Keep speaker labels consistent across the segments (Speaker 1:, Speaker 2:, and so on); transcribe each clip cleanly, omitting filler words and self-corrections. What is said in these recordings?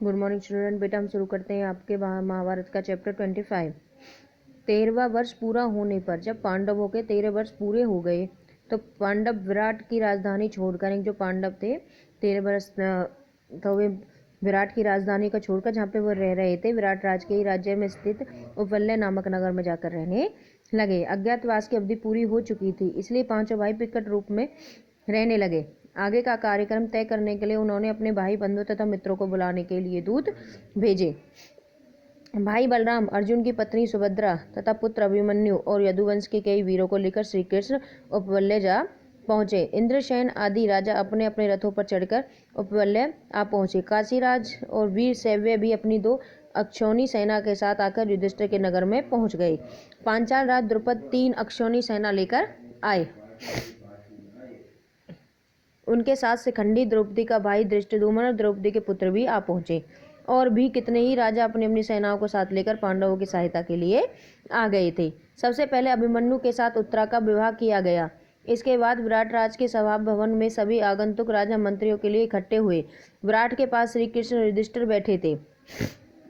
Speaker 1: Good morning student. बेटा हम शुरू करते हैं आपके महाभारत का चैप्टर 25। 13वां वर्ष पूरा होने पर जब पांडवों के 13 वर्ष पूरे हो गए तो पांडव विराट की राजधानी छोड़कर, जो पांडव थे 13 वर्ष तो वे विराट की राजधानी को छोड़कर जहाँ पे वो रह रहे थे, विराट राज के ही राज्य में स्थित उपवल्य नामक नगर में जाकर रहने लगे। अज्ञातवास की अवधि पूरी हो चुकी थी, इसलिए पांचों भाई विकट रूप में रहने लगे। आगे का कार्यक्रम तय करने के लिए उन्होंने अपने भाई बंधु तथा मित्रों को बुलाने के लिए दूत भेजे। भाई बलराम, अर्जुन की पत्नी सुभद्रा तथा पुत्र अभिमन्यु और यदुवंश के कई वीरों को लेकर श्री कृष्ण उपवल्य जा पहुंचे। इंद्रसेन आदि राजा अपने अपने रथों पर चढ़कर उपवल्य आ पहुंचे। काशीराज और वीर सैव्य भी अपनी 2 अक्षौणी सेना के साथ आकर युधिष्ठिर के नगर में पहुंच गए। पांचाल राज द्रुपद 3 अक्षौणी सेना लेकर आए। उनके साथ शिखंडी, द्रौपदी का भाई धृष्टद्युम्न और द्रौपदी के पुत्र भी आ पहुंचे। और भी कितने ही राजा अपनी अपनी सेनाओं को साथ लेकर पांडवों की सहायता के लिए आ गए थे। सबसे पहले अभिमन्यु के साथ उत्तरा का विवाह किया गया। इसके बाद विराट राज के सभा भवन में सभी आगंतुक राजा मंत्रियों के लिए इकट्ठे हुए। विराट के पास श्री कृष्ण और युधिष्ठिर बैठे थे।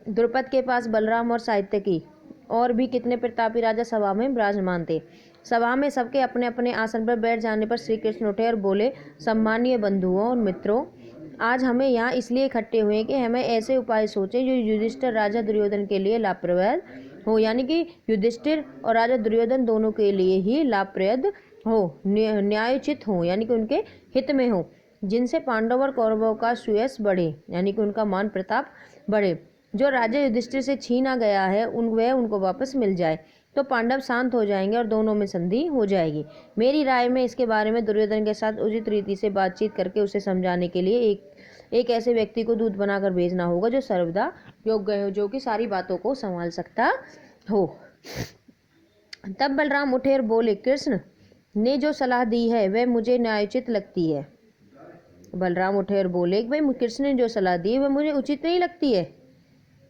Speaker 1: द्रुपद के पास बलराम और सात्यकी और भी कितने प्रतापी राजा सभा में विराजमान थे। सभा में सबके अपने अपने आसन पर बैठ जाने पर श्री कृष्ण उठे और बोले, सम्मानीय बंधुओं और मित्रों, आज हमें यहाँ इसलिए इकट्ठे हुए कि हमें ऐसे उपाय सोचें जो युधिष्ठिर राजा दुर्योधन के लिए लाभप्रद हो, यानी कि युधिष्ठिर और राजा दुर्योधन दोनों के लिए ही लाभप्रद हो, न्यायोचित हो, यानी कि उनके हित में हो, जिनसे पांडव और कौरवों का सुयश बढ़े, यानी कि उनका मान प्रताप बढ़े। जो राज्य युधिष्ठिर से छीना गया है वह उनको वापस मिल जाए तो पांडव शांत हो जाएंगे और दोनों में संधि हो जाएगी। मेरी राय में इसके बारे में दुर्योधन के साथ उचित रीति से बातचीत करके उसे समझाने के लिए एक ऐसे व्यक्ति को दूत बनाकर भेजना होगा जो सर्वदा योग्य हो, जो कि सारी बातों को संभाल सकता हो। तब बलराम उठे और बोले, कृष्ण ने जो सलाह दी है वह मुझे न्यायोचित लगती है। बलराम उठे और बोले, भाई कृष्ण ने जो सलाह दी वह मुझे उचित नहीं लगती है,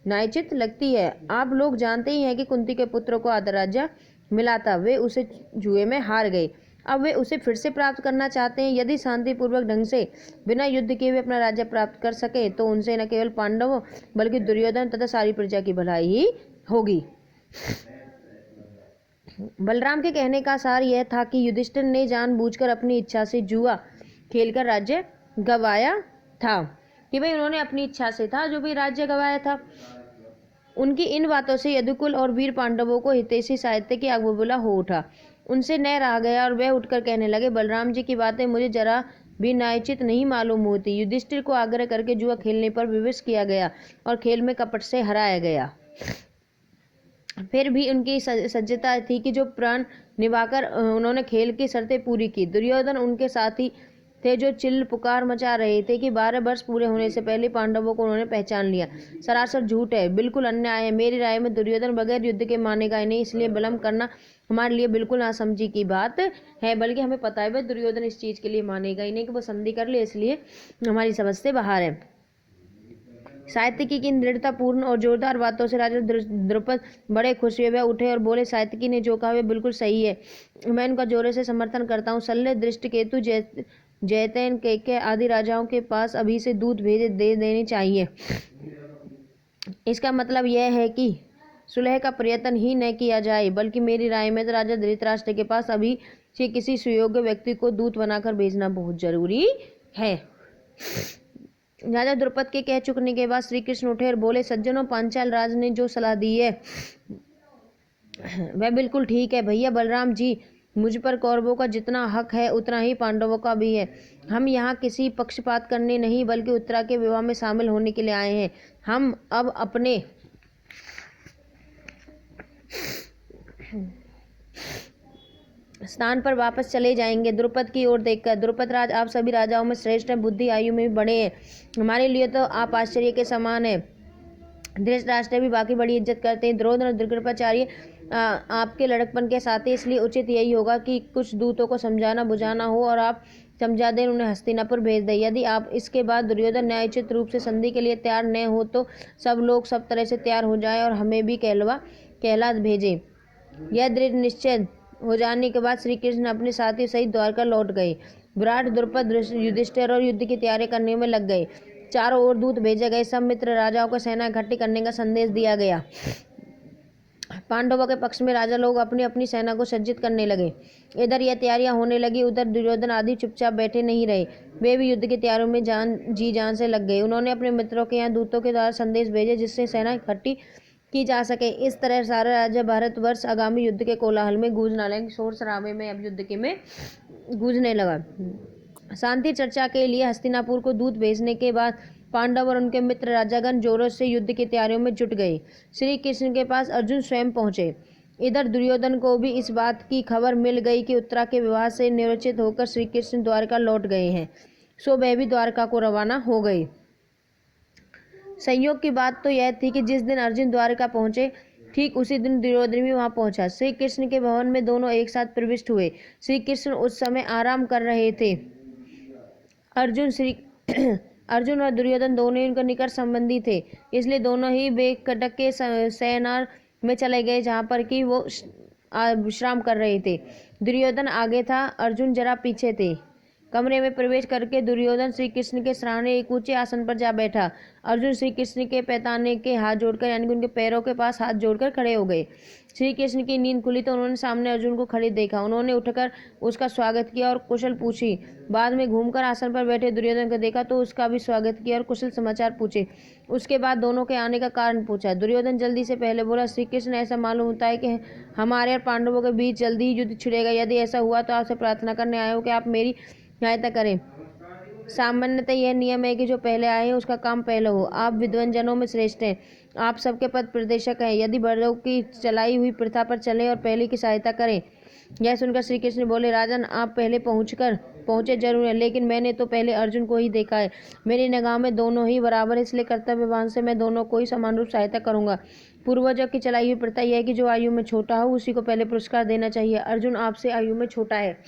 Speaker 1: न्यायोचित लगती है। आप लोग जानते ही हैं कि कुंती के पुत्रों को आधा राज्य मिला था, वे उसे जुए में हार गए। अब वे उसे फिर से प्राप्त करना चाहते हैं। यदि शांतिपूर्वक ढंग से बिना युद्ध किए वे अपना राज्य प्राप्त कर सके तो उनसे न केवल पांडवों बल्कि दुर्योधन तथा सारी प्रजा की भलाई ही होगी। बलराम के कहने का सार यह था कि युधिष्ठिर ने जानबूझकर अपनी इच्छा से जुआ खेलकर राज्य गंवाया था, कि भाई उन्होंने अपनी इच्छा से था जो भी राज्य गंवाया था। उनकी इन बातों से यदुकुल और वीर पांडवों को हितैषी साहित्य की आग बबूला हो उठा। उनसे न रहा गया और वह उठकर कहने लगे, बलराम जी की बातें मुझे जरा भी न्यायोचित नहीं मालूम होती। युधिष्ठिर को आग्रह करके जुआ खेलने पर विवश किया गया और खेल में कपट से हराया गया। फिर भी उनकी सज्जता थी कि जो प्राण निभाकर उन्होंने खेल की शर्तें पूरी की। दुर्योधन उनके साथी थे जो चिल्ल पुकार मचा रहे थे कि 12 वर्ष पूरे होने से पहले पांडवों को उन्होंने पहचान लिया। सरासर झूठ है, बिल्कुल अन्याय है। मेरी राय में दुर्योधन बगैर युद्ध के मानेगा ही नहीं, इसलिए विलंब करना हमारे लिए बिल्कुल नासमझी की बात है। बल्कि हमें पता है भाई दुर्योधन इस चीज के लिए मानेगा ही नहीं कि वो संधि कर ले, इसलिए हमारी समझ से बाहर है। सात्यकी की दृढ़तापूर्ण और जोरदार बातों से राजा द्रुपद बड़े खुश हुए। वह उठे और बोले, सात्यकी ने जो कहा वह बिल्कुल सही है, मैं इनका जोरे से समर्थन करता हूँ। शल्य, दृष्टकेतु, जयतैन, कैकेय आदि राजाओं के पास अभी से दूत भेजे दे देने चाहिए। इसका मतलब यह है कि सुलह का प्रयत्न ही न किया जाए, बल्कि मेरी राय में तो राजा धृतराष्ट्र के पास अभी से किसी सुयोग्य व्यक्ति को दूत बनाकर भेजना बहुत जरूरी है। राजा द्रुपद के कह चुकने के बाद श्री कृष्ण उठे और बोले, सज्जनों, पांचाल राज ने जो सलाह दी है वह बिल्कुल ठीक है। भैया बलराम जी, मुझ पर कौरवों का जितना हक है उतना ही पांडवों का भी है। हम यहाँ किसी पक्षपात करने नहीं बल्कि उत्तरा के विवाह में शामिल होने के लिए आए हैं। हम अब अपने स्थान पर वापस चले जाएंगे। द्रुपद की ओर देखकर, द्रुपद राज, आप सभी राजाओं में श्रेष्ठ हैं, बुद्धि आयु में भी बड़े हैं, हमारे लिए तो आप आश्चर्य के समान है। धृतराष्ट्र भी बाकी बड़ी इज्जत करते हैं। द्रोण और दुर्गृपाचार्य आपके लड़कपन के साथ ही, इसलिए उचित यही होगा कि कुछ दूतों को समझाना बुझाना हो और आप समझा दें, उन्हें हस्तिनापुर भेज दें। यदि आप इसके बाद दुर्योधन न्यायोचित रूप से संधि के लिए तैयार न हो तो सब लोग सब तरह से तैयार हो जाए और हमें भी कहला भेजें। यह दृढ़ निश्चय हो जाने के बाद श्री कृष्ण अपने साथी सहित द्वारका लौट गए। विराट, द्रुपद, युधिष्ठिर और युद्ध की तैयारी करने में लग गए। चारों ओर दूत भेजे गए। सब मित्र राजाओं को सेना इकट्ठी करने का संदेश दिया गया। पांडवों के पक्ष में राजा लोग अपनी अपनी सेना को सज्जित करने लगे। इधर यह तैयारियां होने लगी, उधर दुर्योधन आदि चुपचाप बैठे नहीं रहे। वे भी युद्ध की तैयारियों में जी जान से लग गए। उन्होंने अपने मित्रों के यहाँ दूतों के द्वारा संदेश भेजे जिससे सेना इकट्ठी की जा सके। इस तरह सारा राज्य भारतवर्ष आगामी युद्ध के कोलाहल में गूंजने लगा। शोर शराबे में अब युद्ध के में गूंजने लगा। शांति चर्चा के लिए हस्तिनापुर को दूत भेजने के बाद पांडव और उनके मित्र राजागण जोरों से युद्ध की तैयारियों में जुट गए। श्री कृष्ण के पास अर्जुन स्वयं पहुंचे। इधर दुर्योधन को भी इस बात की खबर मिल गई कि उत्तरा के विवाह से निरोचित होकर श्री कृष्ण द्वारका लौट गए हैं, सो वह भी द्वारका को रवाना हो गए। संयोग की बात तो यह थी कि जिस दिन अर्जुन द्वारका पहुंचे ठीक उसी दिन दुर्योधन भी वहां पहुंचा। श्री कृष्ण के भवन में दोनों एक साथ प्रविष्ट हुए। श्री कृष्ण उस समय आराम कर रहे थे। अर्जुन और दुर्योधन दोनों ही उनके निकट संबंधी थे, इसलिए दोनों ही बेकटक के शयनागार में चले गए जहाँ पर कि वो विश्राम कर रहे थे। दुर्योधन आगे था, अर्जुन जरा पीछे थे। कमरे में प्रवेश करके दुर्योधन श्री कृष्ण के सराहने एक ऊंचे आसन पर जा बैठा। अर्जुन श्री कृष्ण के पैताने के हाथ जोड़कर यानी उनके पैरों के पास हाथ जोड़कर खड़े हो गए। श्री कृष्ण की नींद खुली तो उन्होंने सामने अर्जुन को खड़े देखा। उन्होंने उठकर उसका स्वागत किया और कुशल पूछी। बाद में घूमकर आसन पर बैठे दुर्योधन को देखा तो उसका भी स्वागत किया और कुशल समाचार पूछे। उसके बाद दोनों के आने का कारण पूछा। दुर्योधन जल्दी से पहले बोला, श्री कृष्ण, ऐसा मालूम होता है कि हमारे और पांडवों के बीच जल्दी ही युद्ध छिड़ेगा। यदि ऐसा हुआ तो आपसे प्रार्थना करने आए हो कि आप मेरी सहायता करें। सामान्यतः यह नियम है कि जो पहले आए हैं उसका काम पहले हो। आप विद्वान जनों में श्रेष्ठ हैं, आप सबके पद प्रदेशक हैं। यदि बड़ों की चलाई हुई प्रथा पर चलें और पहले की सहायता करें। यह सुनकर श्री कृष्ण बोले, राजन, आप पहले पहुंचे जरूर है, लेकिन मैंने तो पहले अर्जुन को ही देखा है। मेरी निगाह में दोनों ही बराबर है, इसलिए कर्तव्यवान से मैं दोनों को ही समान रूप सहायता करूंगा। पूर्वजों की चलाई हुई प्रथा यह है कि जो आयु में छोटा हो उसी को पहले पुरस्कार देना चाहिए। अर्जुन आपसे आयु में छोटा है,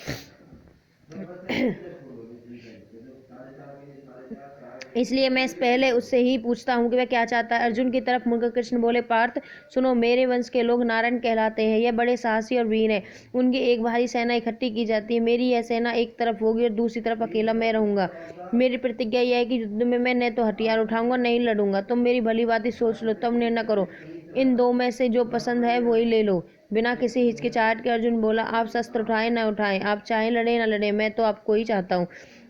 Speaker 1: इसलिए मैं पहले उससे ही पूछता हूँ कि वह क्या चाहता है। अर्जुन की तरफ मुड़कर कृष्ण बोले, पार्थ सुनो, मेरे वंश के लोग नारायण कहलाते हैं। यह बड़े साहसी और वीर हैं। उनकी एक भारी सेना इकट्ठी की जाती है। मेरी यह सेना एक तरफ होगी और दूसरी तरफ अकेला मैं रहूंगा। मेरी प्रतिज्ञा यह है कि युद्ध में मैं न तो हथियार उठाऊंगा न ही लड़ूंगा। तुम मेरी भली बात सोच लो, तब निर्णय करो। इन दो में से जो पसंद है वही ले लो। बिना किसी हिचकिचाहट के अर्जुन बोला, आप शस्त्र उठाएं न उठाएं, आप चाहे लड़े न लड़े, मैं तो आपको ही चाहता हूँ।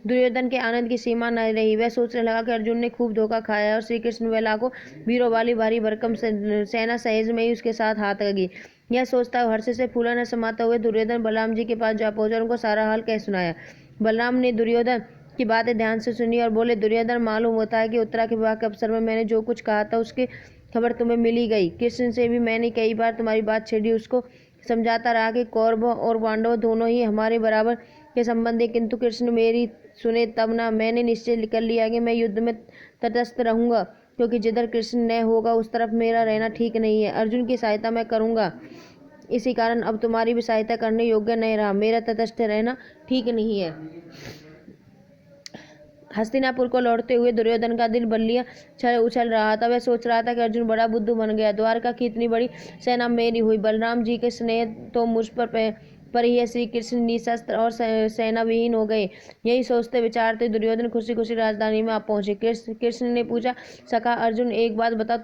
Speaker 1: दुर्योधन के आनंद की सीमा न रही। वह सोचने लगा कि अर्जुन ने खूब धोखा खाया और श्री कृष्ण व लाखों वीरों वाली भारी भरकम सेना सहेज में ही उसके साथ हाथ लगी। यह सोचता हुआ हर्ष से फूला न समाता हुए दुर्योधन बलराम जी के पास जा पहुंचा और उनको सारा हाल कह सुनाया। बलराम ने दुर्योधन की बातें ध्यान से सुनी और बोले, दुर्योधन, मालूम होता है कि उत्तरा के विवाह के अवसर में मैंने जो कुछ कहा था उसकी खबर तुम्हें मिली गई। कृष्ण से भी मैंने कई बार तुम्हारी बात छेड़ी, उसको समझाता रहा कि कौरवों और पांडवों दोनों ही हमारे बराबर के संबंध है, किंतु कृष्ण मेरी सुने तब ना। मैंने निश्चय कर लिया कि मैं युद्ध में तटस्थ रहूंगा, क्योंकि जिधर कृष्ण न होगा उस तरफ मेरा रहना ठीक नहीं है। अर्जुन की सहायता मैं करूंगा, इसी कारण अब तुम्हारी भी सहायता करने योग्य नहीं रहा। मेरा तटस्थ रहना ठीक नहीं है। हस्तिनापुर को लौटते हुए दुर्योधन का दिल बल्लियां उछल रहा था। वह सोच रहा था कि अर्जुन बड़ा बुद्धू बन गया। द्वारका की इतनी बड़ी सेना मेरी हुई, बलराम जी के स्नेह तो मुझ पर ही है। श्री कृष्ण निशस्त्र और सेना विहीन हो गए। यही सोचते विचारते दुर्योधन खुशी खुशी राजधानी में आ पहुंचे। कृष्ण ने पूछा, सखा अर्जुन, एक बात बता,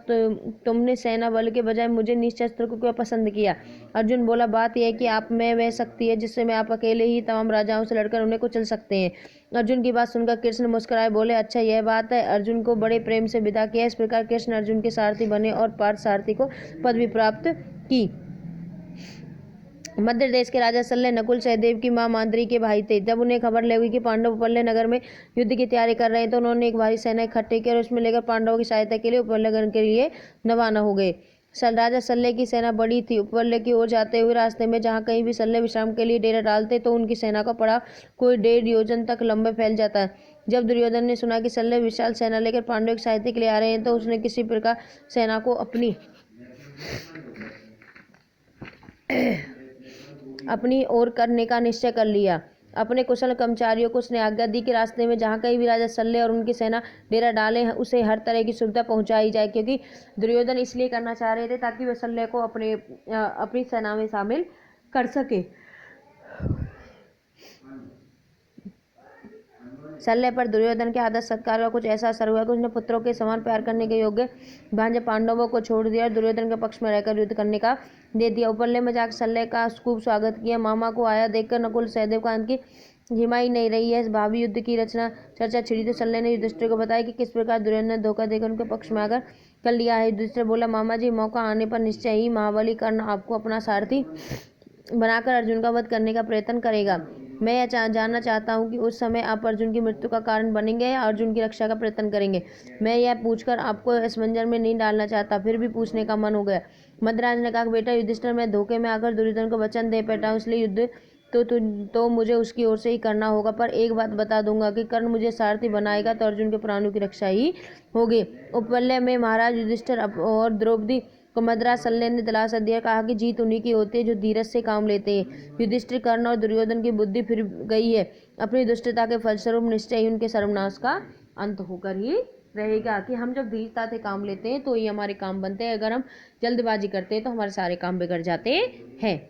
Speaker 1: तुमने सेना बल के बजाय मुझे निशस्त्र को क्यों पसंद किया? अर्जुन बोला, बात यह है कि आप में वह शक्ति है जिससे मैं आप अकेले ही तमाम राजाओं से लड़कर उन्हें कुचल सकते हैं। अर्जुन की बात सुनकर कृष्ण मुस्कुराए बोले, अच्छा यह बात है। अर्जुन को बड़े प्रेम से विदा किया। इस प्रकार कृष्ण अर्जुन के सारथी बने और पार्थ सारथी को पदवी प्राप्त की। मध्य देश के राजा सल्ले नकुल सहदेव की मां माद्री के भाई थे। जब उन्हें खबर लगी कि पांडव उपल्य नगर में युद्ध की तैयारी कर रहे हैं तो उन्होंने एक भारी सेना इकट्ठी की और उसमें लेकर पांडवों की सहायता के लिए उपल्य नगर के लिए रवाना हो गए। राजा सल्ले की सेना बड़ी थी। उपल्य की ओर जाते हुए रास्ते में जहाँ कहीं भी सल्ले विश्राम के लिए डेरा डालते तो उनकी सेना का पड़ाव कोई 1.5 योजन तक लंबे फैल जाता। जब दुर्योधन ने सुना कि सल्ले विशाल सेना लेकर पांडवों की सहायता के लिए आ रहे हैं तो उसने किसी प्रकार सेना को अपनी ओर करने का निश्चय कर लिया। अपने कुशल कर्मचारियों को उसने आज्ञा दी कि रास्ते में जहाँ कहीं भी राजा सल्ले और उनकी सेना डेरा डाले उसे हर तरह की सुविधा पहुंचाई जाए, क्योंकि दुर्योधन इसलिए करना चाह रहे थे ताकि वे सल्ले को अपनी सेना में शामिल कर सके। शल्य पर दुर्योधन के आदर सत्कार का कुछ ऐसा असर हुआ कि उसने पुत्रों के समान प्यार करने के योग्य भांजे पांडवों को छोड़ दिया और दुर्योधन के पक्ष में रहकर युद्ध करने का दे दिया। उपल्य में जाकर शल्य का खूब स्वागत किया। मामा को आया देखकर नकुल सहदेव का की हिमा ही नहीं रही है। भावी युद्ध की रचना चर्चा छिड़ी तो शल्य ने युधिष्ठिर को बताया कि किस प्रकार दुर्योधन ने धोखा देकर उनके पक्ष में आकर कर लिया है। युधिष्ठिर बोला, मामा जी, मौका आने पर निश्चय ही महाबली कर्ण आपको अपना सारथी बनाकर अर्जुन का वध करने का प्रयत्न करेगा। मैं यह जानना चाहता हूँ कि उस समय आप अर्जुन की मृत्यु का कारण बनेंगे या अर्जुन की रक्षा का प्रयत्न करेंगे। मैं यह पूछकर आपको असमंजस में नहीं डालना चाहता, फिर भी पूछने का मन हो गया। मद्राज ने कहा, बेटा युधिष्ठिर, मैं धोखे में आकर दुर्योधन को वचन दे बैठा हूँ, इसलिए युद्ध तो मुझे उसकी ओर से ही करना होगा। पर एक बात बता दूंगा कि कर्ण मुझे सारथी बनाएगा तो अर्जुन के प्राणों की रक्षा ही होगी। उपल्य में महाराज युधिष्ठिर और द्रौपदी को मद्रास शल्य ने दिलासा दिया, कहा कि जीत उन्हीं की होती है जो धीरज से काम लेते हैं। युधिष्ठिर, कर्ण और दुर्योधन की बुद्धि फिर गई है। अपनी दुष्टता के फलस्वरूप निश्चय ही उनके सर्वनाश का अंत होकर ही रहेगा। कि हम जब धीरता से काम लेते हैं तो ही हमारे काम बनते हैं, अगर हम जल्दबाजी करते हैं तो हमारे सारे काम बिगड़ जाते हैं।